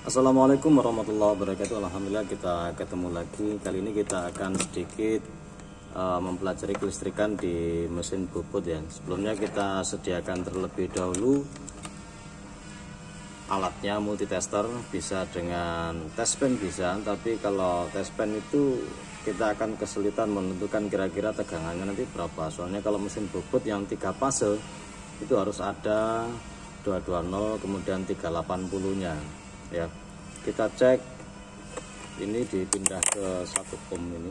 Assalamualaikum warahmatullahi wabarakatuh. Alhamdulillah kita ketemu lagi. Kali ini kita akan sedikit mempelajari kelistrikan di mesin bobot ya. Sebelumnya kita sediakan terlebih dahulu alatnya, multitester, bisa dengan test pen bisa, tapi kalau test pen itu kita akan kesulitan menentukan kira-kira tegangannya nanti berapa. Soalnya kalau mesin bobot yang 3 fase itu harus ada 220 kemudian 380 nya ya. Kita cek ini, dipindah ke 1 ohm ini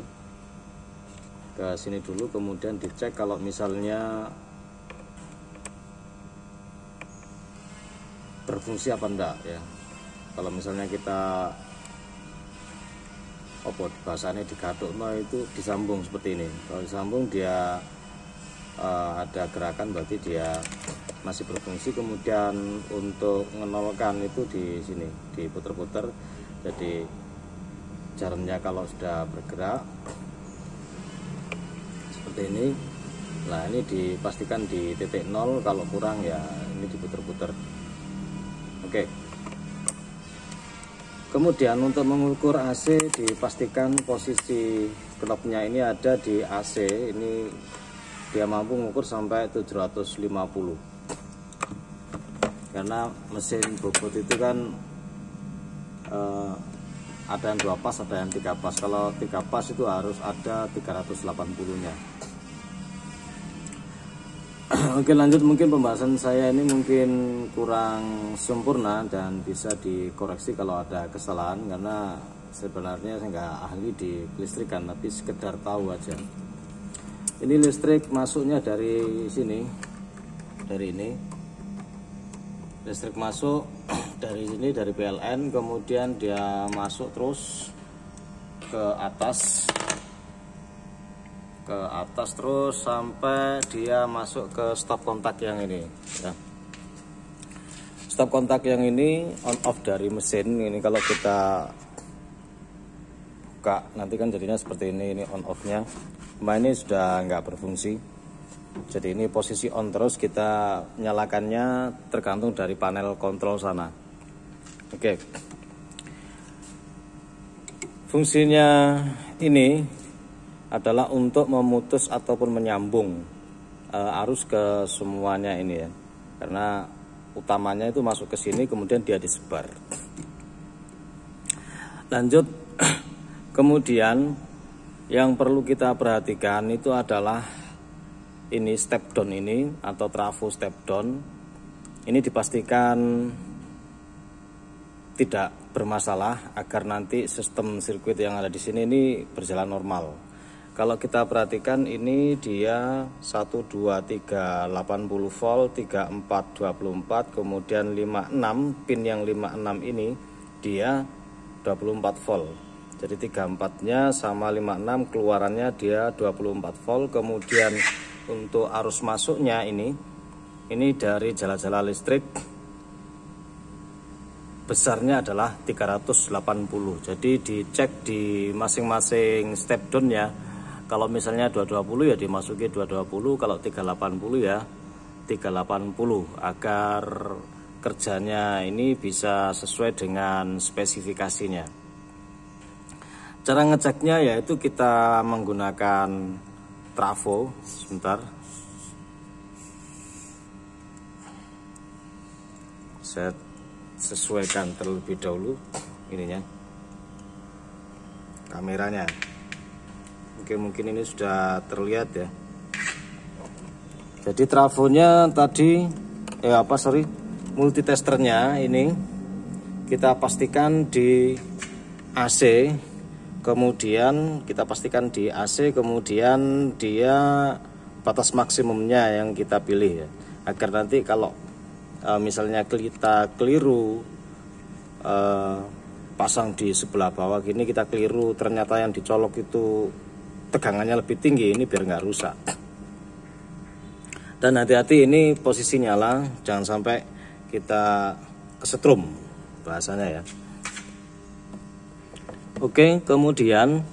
ke sini dulu, kemudian dicek kalau misalnya berfungsi apa enggak ya. Kalau misalnya kita bahasanya digaduk, itu disambung seperti ini. Kalau disambung dia ada gerakan, berarti dia masih berfungsi. Kemudian untuk menolkan itu di sini diputer-puter, jadi jarumnya kalau sudah bergerak seperti ini, nah ini dipastikan di titik 0, kalau kurang ya ini diputer-puter. Oke. Kemudian untuk mengukur AC dipastikan posisi knopnya ini ada di AC. Ini dia mampu mengukur sampai 750. Karena mesin bobot itu kan ada yang 2 pas, ada yang 3 pas. Kalau 3 pas itu harus ada 380 nya. Oke, lanjut. Mungkin pembahasan saya ini mungkin kurang sempurna dan bisa dikoreksi kalau ada kesalahan, karena sebenarnya saya nggak ahli di kelistrikan, tapi sekedar tahu aja. Ini listrik masuknya dari sini, dari ini. Listrik masuk dari sini, dari PLN, kemudian dia masuk terus ke atas terus sampai dia masuk ke stop kontak yang ini ya. Stop kontak yang ini on off dari mesin ini. Kalau kita buka nanti kan jadinya seperti ini on off nya. Ini sudah nggak berfungsi. Jadi ini posisi on terus, kita nyalakannya tergantung dari panel kontrol sana. Oke. Fungsinya ini adalah untuk memutus ataupun menyambung arus ke semuanya ini ya. Karena utamanya itu masuk ke sini, kemudian dia disebar. Lanjut. Kemudian yang perlu kita perhatikan itu adalah ini step down ini atau trafo step down. Ini dipastikan tidak bermasalah agar nanti sistem sirkuit yang ada di sini ini berjalan normal. Kalau kita perhatikan ini dia 1 2 3 80 volt, 34 24, kemudian 56 pin yang 56 ini dia 24 volt. Jadi 34-nya sama 56, keluarannya dia 24 volt. Kemudian untuk arus masuknya ini dari jala-jala listrik besarnya adalah 380. Jadi dicek di masing-masing step down ya. Kalau misalnya 220 ya dimasuki 220, kalau 380 ya 380, agar kerjanya ini bisa sesuai dengan spesifikasinya. Cara ngeceknya yaitu kita menggunakan trafo. Sebentar, saya sesuaikan terlebih dahulu ininya, kameranya. Oke, mungkin ini sudah terlihat ya. Jadi trafonya tadi multitesternya ini kita pastikan di AC. Kemudian kita pastikan di AC, kemudian dia batas maksimumnya yang kita pilih ya. Agar nanti kalau misalnya kita keliru pasang di sebelah bawah gini, kita keliru ternyata yang dicolok itu tegangannya lebih tinggi, ini biar nggak rusak. Dan hati-hati ini posisi nyala, jangan sampai kita kesetrum bahasanya ya. Oke, kemudian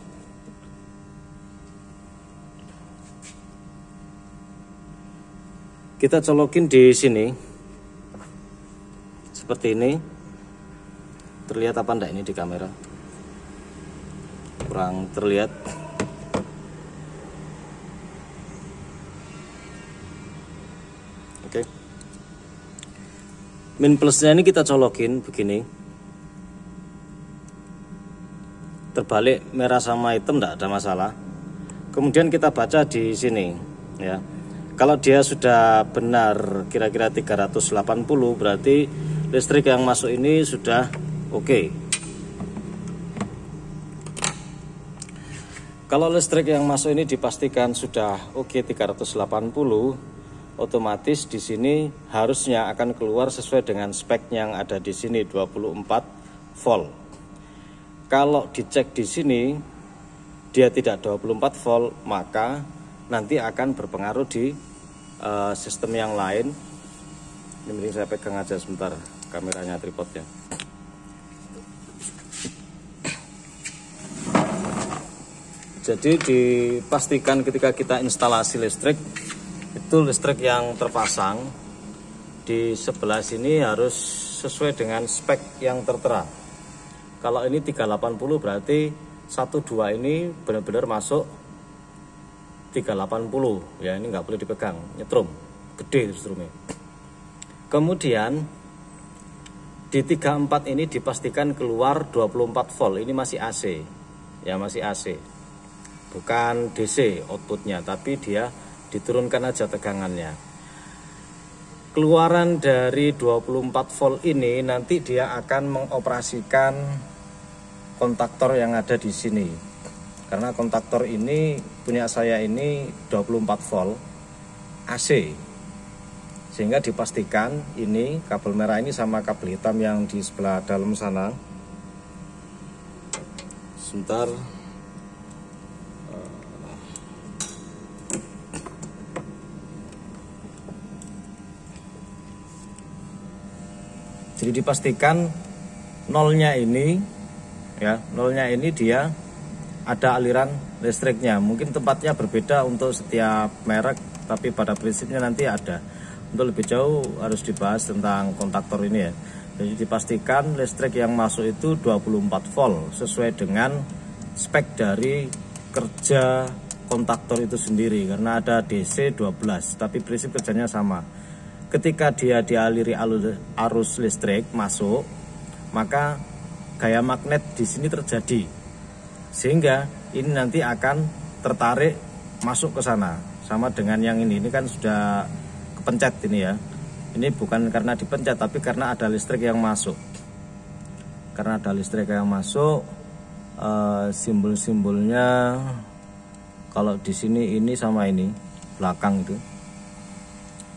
kita colokin di sini seperti ini. Terlihat apa enggak ini di kamera? Kurang terlihat. Oke. Min plusnya ini kita colokin begini. Terbalik merah sama hitam enggak ada masalah. Kemudian kita baca di sini ya. Kalau dia sudah benar kira-kira 380 berarti listrik yang masuk ini sudah oke. Kalau listrik yang masuk ini dipastikan sudah oke 380, otomatis di sini harusnya akan keluar sesuai dengan spek yang ada di sini 24 volt. Kalau dicek di sini dia tidak 24 volt, maka nanti akan berpengaruh di sistem yang lain. Ini mending saya pegang aja sebentar kameranya, tripodnya. Jadi dipastikan ketika kita instalasi listrik, itu listrik yang terpasang di sebelah sini harus sesuai dengan spek yang tertera. Kalau ini 380 berarti 12 ini benar-benar masuk 380 ya, ini nggak boleh dipegang, nyetrum, gede setrumnya. Kemudian di 34 ini dipastikan keluar 24 volt, ini masih AC ya, masih AC, bukan DC outputnya, tapi dia diturunkan aja tegangannya. Keluaran dari 24 volt ini nanti dia akan mengoperasikan kontaktor yang ada di sini. Karena kontaktor ini punya saya ini 24 volt AC. Sehingga dipastikan ini kabel merah ini sama kabel hitam yang di sebelah dalam sana. Sebentar. Jadi dipastikan nolnya ini ya, nolnya ini dia ada aliran listriknya. Mungkin tempatnya berbeda untuk setiap merek, tapi pada prinsipnya nanti ada. Untuk lebih jauh harus dibahas tentang kontaktor ini ya. Jadi dipastikan listrik yang masuk itu 24 volt sesuai dengan spek dari kerja kontaktor itu sendiri. Karena ada DC 12, tapi prinsip kerjanya sama. Ketika dia dialiri arus listrik masuk, maka gaya magnet di sini terjadi, sehingga ini nanti akan tertarik masuk ke sana. Sama dengan yang ini kan sudah kepencet ini ya. Ini bukan karena dipencet, tapi karena ada listrik yang masuk. Karena ada listrik yang masuk, simbol-simbolnya kalau di sini ini sama ini belakang itu.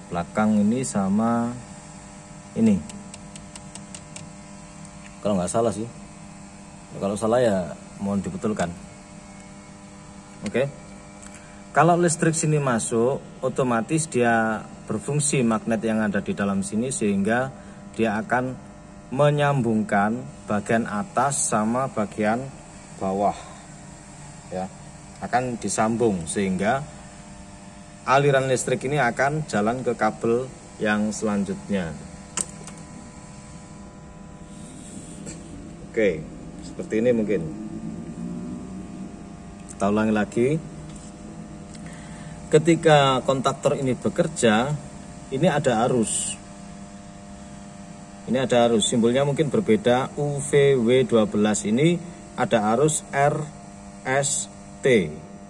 Belakang ini sama ini. Kalau nggak salah sih, kalau salah ya mohon dibetulkan. Oke. Kalau listrik sini masuk, otomatis dia berfungsi magnet yang ada di dalam sini, sehingga dia akan menyambungkan bagian atas sama bagian bawah ya, akan disambung sehingga aliran listrik ini akan jalan ke kabel yang selanjutnya. Oke, seperti ini mungkin. Kita ulangi lagi. Ketika kontaktor ini bekerja, ini ada arus. Ini ada arus, simbolnya mungkin berbeda. UVW12 ini ada arus RST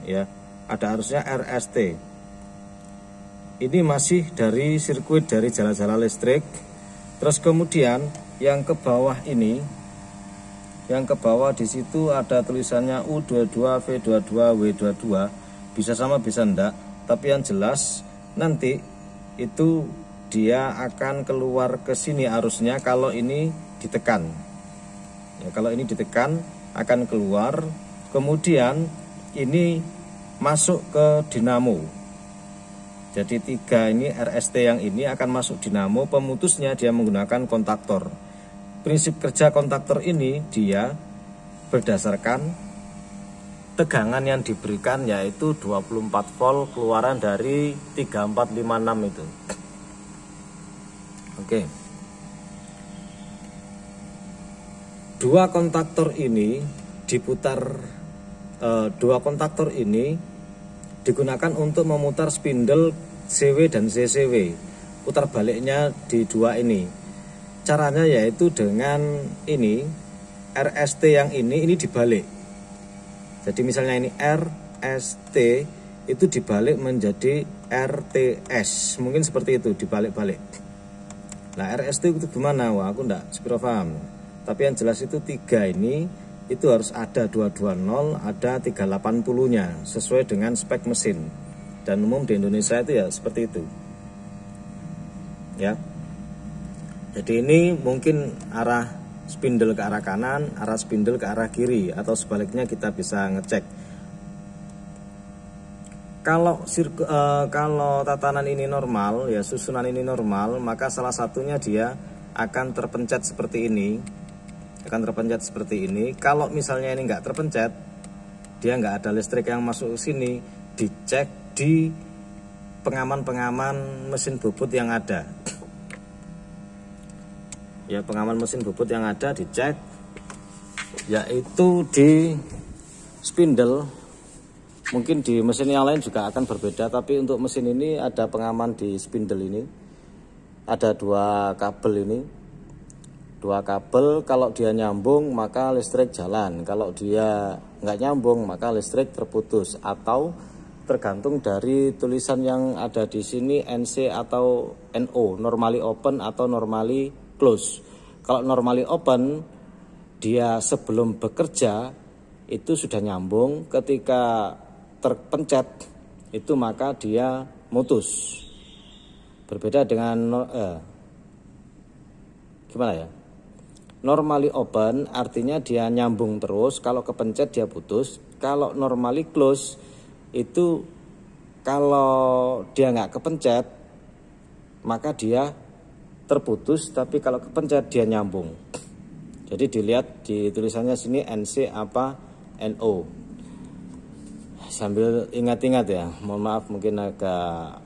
ya. Ada arusnya RST. Ini masih dari sirkuit dari jala-jala listrik. Terus kemudian yang ke bawah ini, yang ke bawah di situ ada tulisannya U22, V22, W22. Bisa sama bisa enggak, tapi yang jelas nanti itu dia akan keluar ke sini arusnya kalau ini ditekan. Ya, kalau ini ditekan akan keluar, kemudian ini masuk ke dinamo. Jadi 3 ini RST yang ini akan masuk dinamo, pemutusnya dia menggunakan kontaktor. Prinsip kerja kontaktor ini dia berdasarkan tegangan yang diberikan, yaitu 24 volt keluaran dari 3456 itu. Oke. dua kontaktor ini diputar, dua kontaktor ini digunakan untuk memutar spindle CW dan CCW. Putar baliknya di dua ini. Caranya yaitu dengan ini RST yang ini dibalik. Jadi misalnya ini RST itu dibalik menjadi RTS, mungkin seperti itu, dibalik-balik. Nah RST itu gimana? Wah aku enggak sepiro paham. Tapi yang jelas itu 3 ini itu harus ada 220, ada 380 nya sesuai dengan spek mesin. Dan umum di Indonesia itu ya seperti itu. Ya. Jadi ini mungkin arah spindle ke arah kanan, arah spindle ke arah kiri, atau sebaliknya kita bisa ngecek. Kalau tatanan ini normal, ya susunan ini normal, maka salah satunya dia akan terpencet seperti ini. Kalau misalnya ini nggak terpencet, dia nggak ada listrik yang masuk ke sini, dicek di pengaman mesin bobot yang ada. Ya, pengaman mesin bobot yang ada dicek, yaitu di spindle. Mungkin di mesin yang lain juga akan berbeda, tapi untuk mesin ini ada pengaman di spindle ini. Ada 2 kabel ini. 2 kabel, kalau dia nyambung maka listrik jalan. Kalau dia nggak nyambung maka listrik terputus. Atau tergantung dari tulisan yang ada di sini, NC atau NO, normally open atau normally close. Kalau normally open, dia sebelum bekerja itu sudah nyambung, ketika terpencet itu maka dia mutus. Berbeda dengan gimana ya? Normally open artinya dia nyambung terus, kalau kepencet dia putus. Kalau normally close itu kalau dia nggak kepencet maka dia terputus, tapi kalau kepencet dia nyambung. Jadi dilihat di tulisannya sini NC apa NO. Sambil ingat-ingat ya, mohon maaf mungkin agak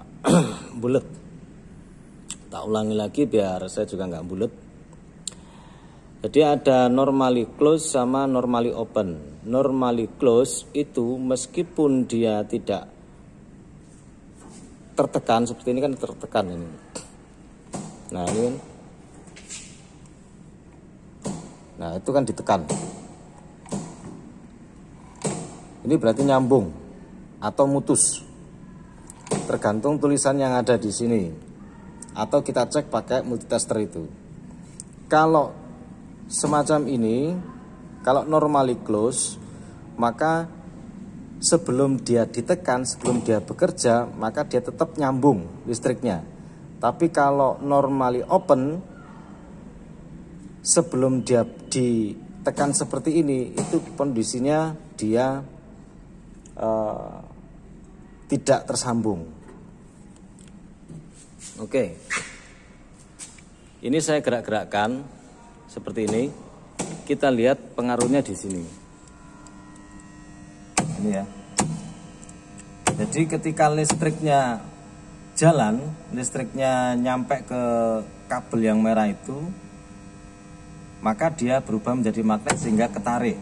bulet. Tak ulangi lagi biar saya juga nggak bulet. Jadi ada normally close sama normally open. Normally close itu meskipun dia tidak tertekan, seperti ini kan tertekan ini. Nah ini kan, nah itu kan ditekan. Ini berarti nyambung atau mutus, tergantung tulisan yang ada di sini. Atau kita cek pakai multitester itu. Kalau semacam ini, kalau normally close, maka sebelum dia ditekan, sebelum dia bekerja, maka dia tetap nyambung listriknya. Tapi kalau normally open, sebelum dia ditekan seperti ini, itu kondisinya dia tidak tersambung. Oke. Ini saya gerak-gerakkan seperti ini. Kita lihat pengaruhnya di sini. Ini ya. Jadi ketika listriknya jalan, listriknya nyampe ke kabel yang merah itu, maka dia berubah menjadi magnet sehingga ketarik.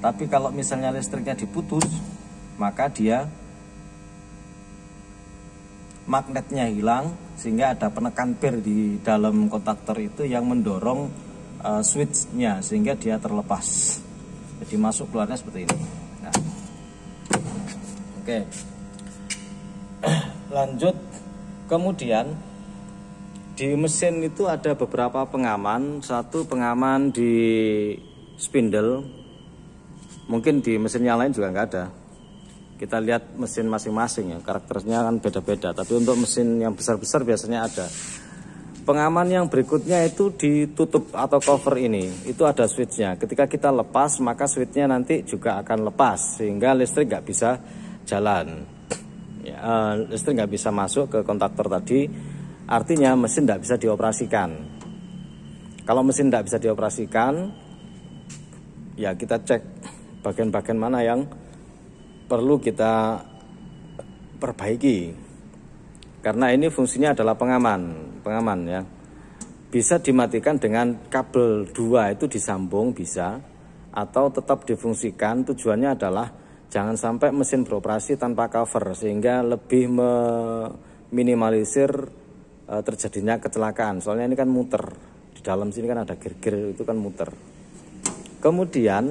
Tapi kalau misalnya listriknya diputus, maka dia magnetnya hilang sehingga ada penekan bir di dalam kontaktor itu yang mendorong switchnya sehingga dia terlepas. Jadi masuk keluarnya seperti ini. Nah. Oke. Lanjut, kemudian di mesin itu ada beberapa pengaman. Satu pengaman di spindle, mungkin di mesin yang lain juga nggak ada. Kita lihat mesin masing-masing ya, karakternya kan beda-beda. Tapi untuk mesin yang besar-besar biasanya ada. Pengaman yang berikutnya itu ditutup atau cover ini, itu ada switchnya. Ketika kita lepas maka switchnya nanti juga akan lepas sehingga listrik nggak bisa jalan. Ya, listrik nggak bisa masuk ke kontaktor tadi. Artinya mesin nggak bisa dioperasikan. Kalau mesin nggak bisa dioperasikan, ya kita cek bagian-bagian mana yang perlu kita perbaiki, karena ini fungsinya adalah pengaman ya. bisa dimatikan dengan kabel 2 itu disambung bisa, atau tetap difungsikan. Tujuannya adalah jangan sampai mesin beroperasi tanpa cover, sehingga lebih meminimalisir terjadinya kecelakaan. Soalnya ini kan muter, di dalam sini kan ada gear-gear itu kan muter. Kemudian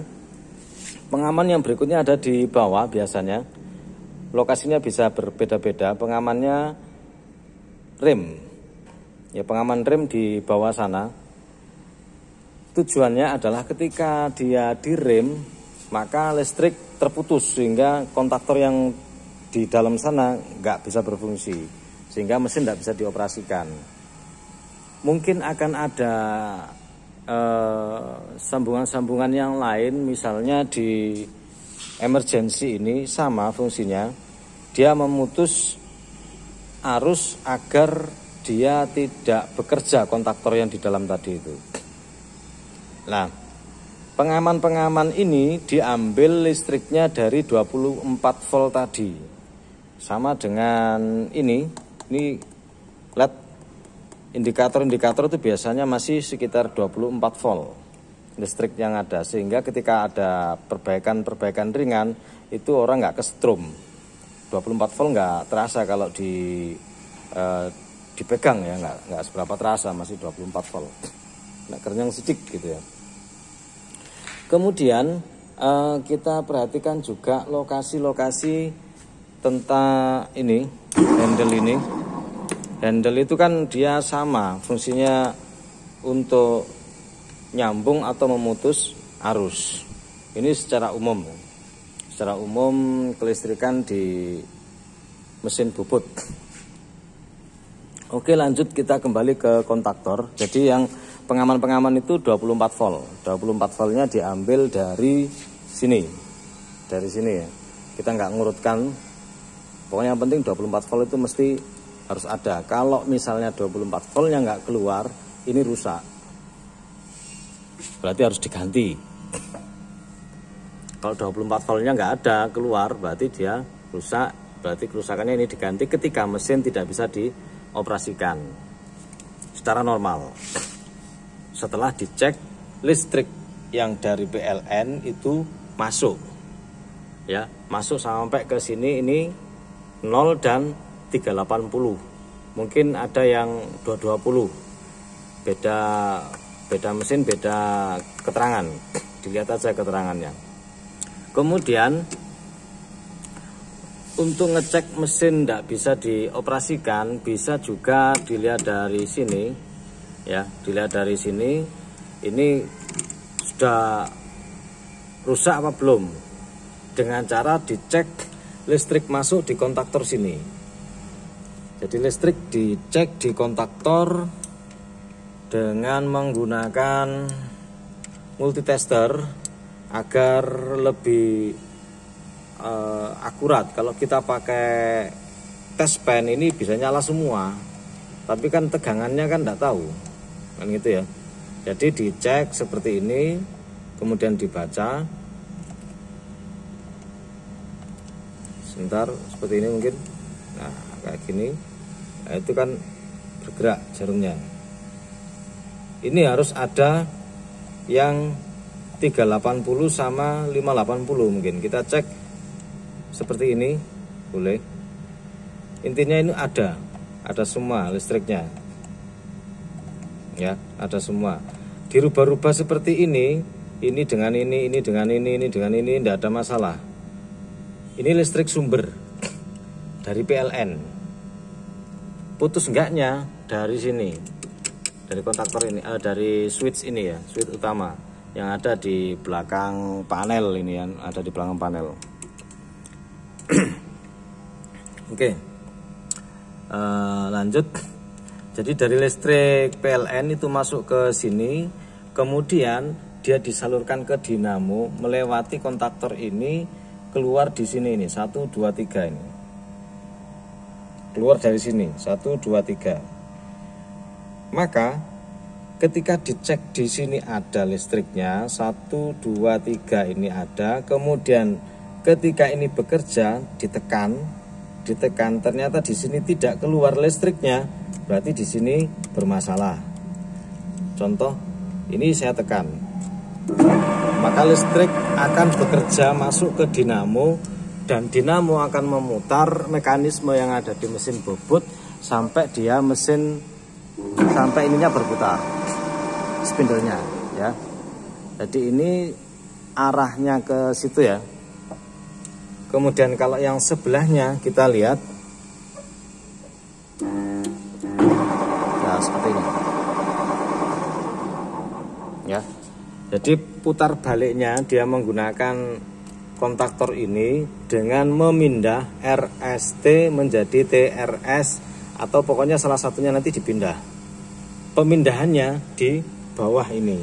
pengaman yang berikutnya ada di bawah. Biasanya lokasinya bisa berbeda-beda. Pengamannya rem, ya, pengaman rem di bawah sana. Tujuannya adalah ketika dia direm maka listrik terputus, sehingga kontaktor yang di dalam sana nggak bisa berfungsi, sehingga mesin tidak bisa dioperasikan. Mungkin akan ada sambungan-sambungan yang lain, misalnya di emergency ini sama fungsinya, dia memutus arus agar dia tidak bekerja kontaktor yang di dalam tadi itu. Nah, pengaman-pengaman ini diambil listriknya dari 24 volt tadi. Sama dengan ini LED indikator-indikator itu biasanya masih sekitar 24 volt listrik yang ada, sehingga ketika ada perbaikan ringan itu orang nggak kesetrum. 24 volt nggak terasa kalau dipegang, ya nggak seberapa terasa, masih 24 volt. Nah, kerenyang sedikit gitu ya. Kemudian kita perhatikan juga lokasi-lokasi tentang ini, handle ini. Handle itu kan dia sama fungsinya untuk nyambung atau memutus arus. Ini secara umum. Secara umum kelistrikan di mesin bubut. Oke, lanjut kita kembali ke kontaktor. Jadi yang pengaman-pengaman itu 24 volt. 24 voltnya diambil dari sini. Dari sini ya. Kita nggak ngurutkan. Pokoknya yang penting 24 volt itu mesti harus ada. Kalau misalnya 24 voltnya nggak keluar, ini rusak. Berarti harus diganti. Kalau 24 voltnya nggak ada keluar, berarti dia rusak. Berarti kerusakannya ini diganti ketika mesin tidak bisa dioperasikan secara normal. Setelah dicek listrik yang dari PLN itu masuk, ya, masuk sampai ke sini, ini 0 dan 380. Mungkin ada yang 220. Beda mesin, beda keterangan. Dilihat aja keterangannya. Kemudian untuk ngecek mesin tidak bisa dioperasikan, bisa juga dilihat dari sini. Ya, dilihat dari sini, ini sudah rusak apa belum, dengan cara dicek listrik masuk di kontaktor sini. Jadi listrik dicek di kontaktor dengan menggunakan multitester agar lebih akurat. Kalau kita pakai test pen ini bisa nyala semua, tapi kan tegangannya kan tidak tahu. Kan gitu ya. Jadi dicek seperti ini, kemudian dibaca. Sebentar, seperti ini mungkin. Nah, kayak gini. Nah, itu kan bergerak jarumnya. Ini harus ada yang 380 sama 580 mungkin. Kita cek seperti ini, boleh. Intinya ini ada semua listriknya. Ya, ada semua. Dirubah-rubah seperti ini dengan ini dengan ini dengan ini, tidak ada masalah. Ini listrik sumber dari PLN. Putus enggaknya dari sini, dari kontaktor ini, dari switch ini ya, switch utama yang ada di belakang panel ini, yang ada di belakang panel. Oke, lanjut. Jadi dari listrik PLN itu masuk ke sini, kemudian dia disalurkan ke dinamo melewati kontaktor ini, keluar di sini, ini 1, 2, 3 ini. Keluar dari sini 1, 2, 3. Maka ketika dicek di sini ada listriknya 1, 2, 3 ini ada. Kemudian ketika ini bekerja ditekan ternyata di sini tidak keluar listriknya, berarti di sini bermasalah. Contoh, ini saya tekan, maka listrik akan bekerja masuk ke dinamo, dan dinamo akan memutar mekanisme yang ada di mesin bobot sampai ininya berputar, spindlenya ya. Jadi ini arahnya ke situ ya. Kemudian kalau yang sebelahnya kita lihat, nah seperti ini ya. Jadi putar baliknya dia menggunakan kontaktor ini dengan memindah RST menjadi TRS, atau pokoknya salah satunya nanti dipindah. Pemindahannya di bawah ini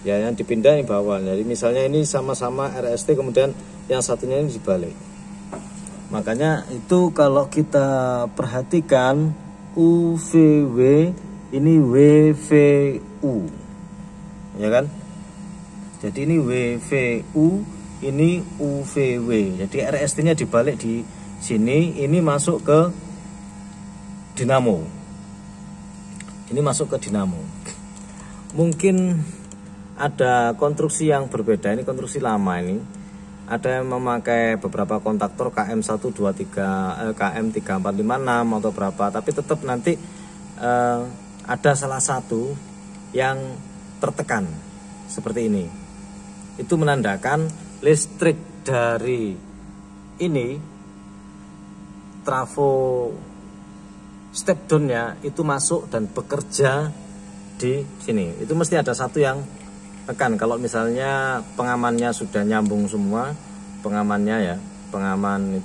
ya, yang dipindah di bawah. Jadi misalnya ini sama-sama RST, kemudian yang satunya ini dibalik. Makanya itu kalau kita perhatikan UVW ini WVU ya kan. Jadi ini WVU, ini UVW. Jadi RST nya dibalik di sini, ini masuk ke dinamo. Ini masuk ke dinamo. Mungkin ada konstruksi yang berbeda, ini konstruksi lama ini. Ada yang memakai beberapa kontaktor KM123, KM3456 atau berapa, tapi tetap nanti ada salah satu yang tertekan seperti ini. Itu menandakan listrik dari ini trafo step down-nya itu masuk dan bekerja di sini. Itu mesti ada satu yang tekan. Kalau misalnya pengamannya sudah nyambung semua, pengamannya ya, pengaman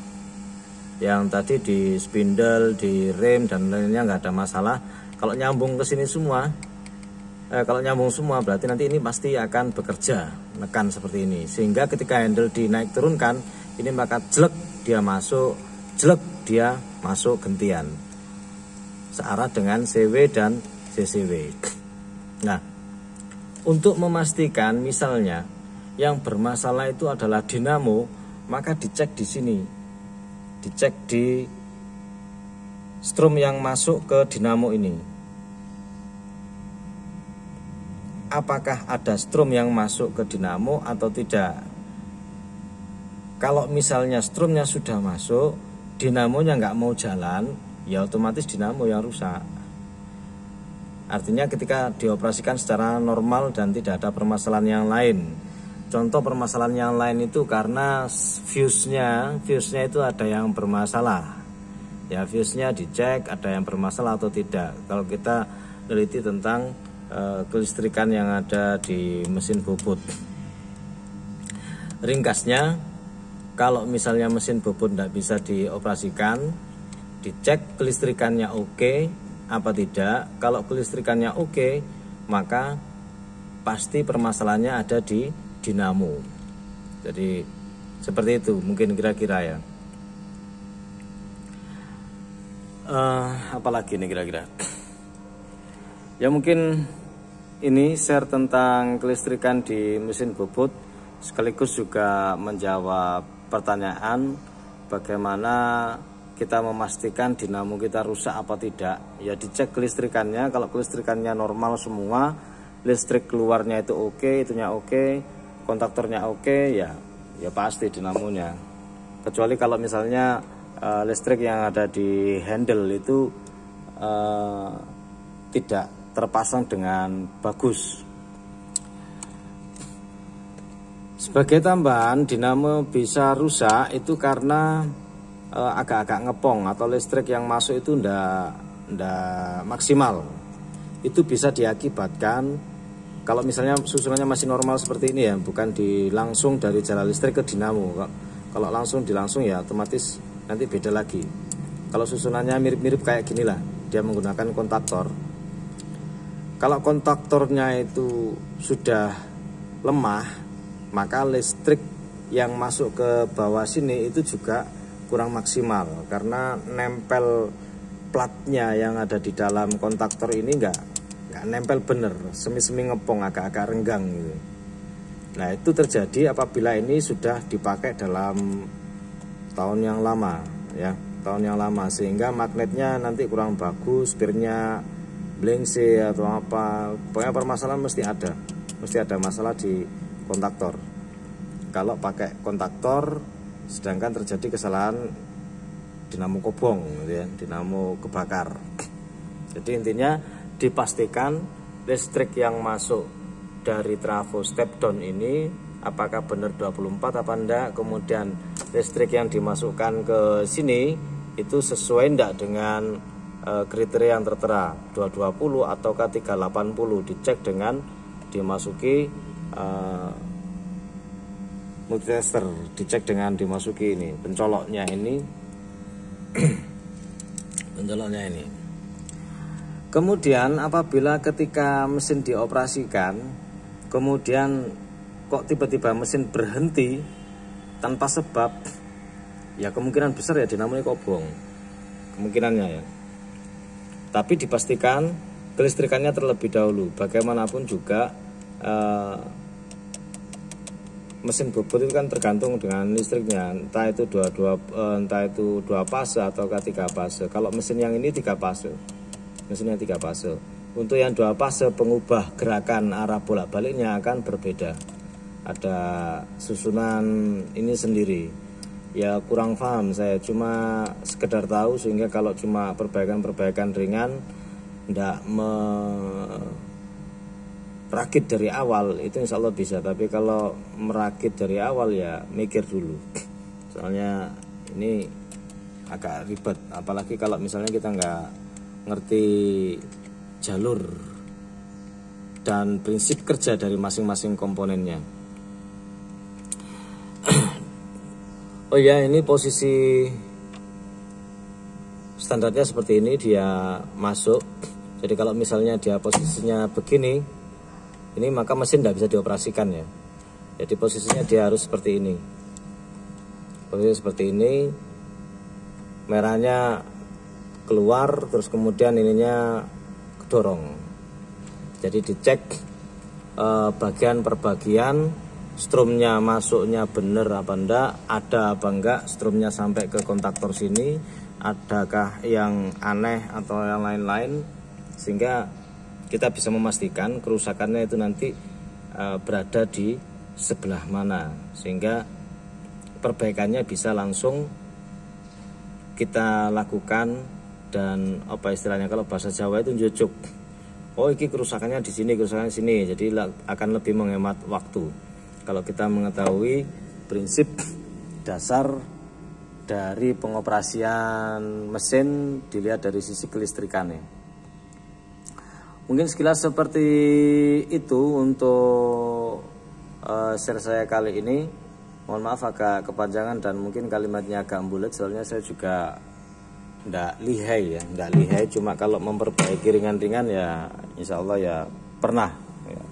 yang tadi di spindle, di rem dan lainnya nggak ada masalah. Kalau nyambung ke sini semua, kalau nyambung semua berarti nanti ini pasti akan bekerja, nekan seperti ini. Sehingga ketika handle dinaik turunkan, ini maka jelek dia masuk, jelek dia masuk gentian, searah dengan CW dan CCW. Nah, untuk memastikan misalnya yang bermasalah itu adalah dinamo, maka dicek di sini, dicek di strom yang masuk ke dinamo ini. Apakah ada strom yang masuk ke dinamo atau tidak? Kalau misalnya stromnya sudah masuk, dinamonya nggak mau jalan, ya otomatis dinamo yang rusak. Artinya ketika dioperasikan secara normal dan tidak ada permasalahan yang lain. Contoh permasalahan yang lain itu karena fuse-nya itu ada yang bermasalah. Ya, fuse-nya dicek ada yang bermasalah atau tidak. Kalau kita teliti tentang kelistrikan yang ada di mesin bobot. Ringkasnya, kalau misalnya mesin bobot tidak bisa dioperasikan, dicek kelistrikannya oke apa tidak. Kalau kelistrikannya oke, maka pasti permasalahannya ada di dinamo. Jadi seperti itu mungkin kira-kira ya. Apalagi nih kira-kira? Ya mungkin ini share tentang kelistrikan di mesin bobot, sekaligus juga menjawab pertanyaan bagaimana kita memastikan dinamo kita rusak apa tidak. Ya dicek kelistrikannya, kalau kelistrikannya normal semua, listrik keluarnya itu oke, itunya oke, kontaktornya oke, ya pasti dinamonya. Kecuali kalau misalnya listrik yang ada di handle itu tidak terpasang dengan bagus. Sebagai tambahan, dinamo bisa rusak itu karena agak-agak ngepong atau listrik yang masuk itu ndak maksimal. Itu bisa diakibatkan kalau misalnya susunannya masih normal seperti ini ya, bukan langsung dari jalan listrik ke dinamo. Kalau langsung ya otomatis nanti beda lagi. Kalau susunannya mirip-mirip kayak gini lah, dia menggunakan kontaktor. Kalau kontaktornya itu sudah lemah, maka listrik yang masuk ke bawah sini itu juga kurang maksimal, karena nempel platnya yang ada di dalam kontaktor ini nggak nempel bener, semi-semi ngepong, agak-agak renggang gitu. Nah itu terjadi apabila ini sudah dipakai dalam tahun yang lama ya, tahun yang lama, sehingga magnetnya nanti kurang bagus, spirnya blengse atau apa, pokoknya permasalahan mesti ada masalah di kontaktor. Kalau pakai kontaktor sedangkan terjadi kesalahan dinamo kobong gitu ya, dinamo kebakar. Jadi intinya dipastikan listrik yang masuk dari trafo step down ini apakah benar 24 apa enggak, kemudian listrik yang dimasukkan ke sini itu sesuai enggak dengan kriteria yang tertera 220 ataukah 380. Dicek dengan dimasuki multitester, dicek dengan dimasuki ini pencoloknya ini pencoloknya ini. Kemudian apabila ketika mesin dioperasikan kemudian kok tiba-tiba mesin berhenti tanpa sebab, ya kemungkinan besar ya dinamonya kobong, kemungkinannya ya. Tapi dipastikan kelistrikannya terlebih dahulu. Bagaimanapun juga mesin bobot itu kan tergantung dengan listriknya, entah itu 2 fase atau 3 fase. Kalau mesin yang ini 3 fase, mesinnya 3 fase. Untuk yang 2 fase pengubah gerakan arah bolak-baliknya akan berbeda. Ada susunan ini sendiri. Ya kurang paham saya, cuma sekedar tahu, sehingga kalau cuma perbaikan-perbaikan ringan tidak merakit dari awal itu insya Allah bisa. Tapi kalau merakit dari awal ya mikir dulu, soalnya ini agak ribet, apalagi kalau misalnya kita nggak ngerti jalur dan prinsip kerja dari masing-masing komponennya. Oh ya, ini posisi standarnya seperti ini, dia masuk. Jadi kalau misalnya dia posisinya begini, ini maka mesin tidak bisa dioperasikan ya. Jadi posisinya dia harus seperti ini. Posisi seperti ini, merahnya keluar, terus kemudian ininya kedorong. Jadi dicek bagian per bagian, strumnya masuknya bener apa enggak, ada apa enggak strumnya sampai ke kontaktor sini, adakah yang aneh atau yang lain-lain, sehingga kita bisa memastikan kerusakannya itu nanti berada di sebelah mana, sehingga perbaikannya bisa langsung kita lakukan. Dan apa istilahnya, kalau bahasa Jawa itu njujuk, oh ini kerusakannya di sini, kerusakannya di sini, jadi akan lebih menghemat waktu kalau kita mengetahui prinsip dasar dari pengoperasian mesin dilihat dari sisi kelistrikannya. Mungkin sekilas seperti itu untuk share saya kali ini. Mohon maaf agak kepanjangan dan mungkin kalimatnya agak bulat, soalnya saya juga nggak lihai ya, nggak lihai. Cuma kalau memperbaiki ringan-ringan ya insya Allah ya pernah ya.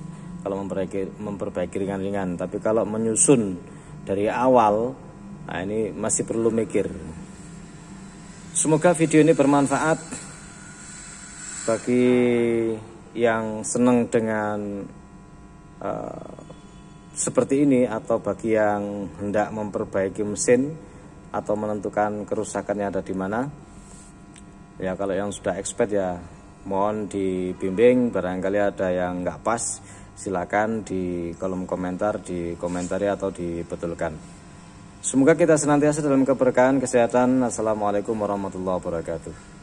Kalau memperbaiki ringan-ringan, tapi kalau menyusun dari awal, nah ini masih perlu mikir. Semoga video ini bermanfaat bagi yang senang dengan seperti ini, atau bagi yang hendak memperbaiki mesin atau menentukan kerusakannya ada di mana. Ya kalau yang sudah expert ya mohon dibimbing, barangkali ada yang nggak pas silakan di kolom komentar, dikomentari atau dibetulkan. Semoga kita senantiasa dalam keberkahan, kesehatan. Assalamualaikum warahmatullahi wabarakatuh.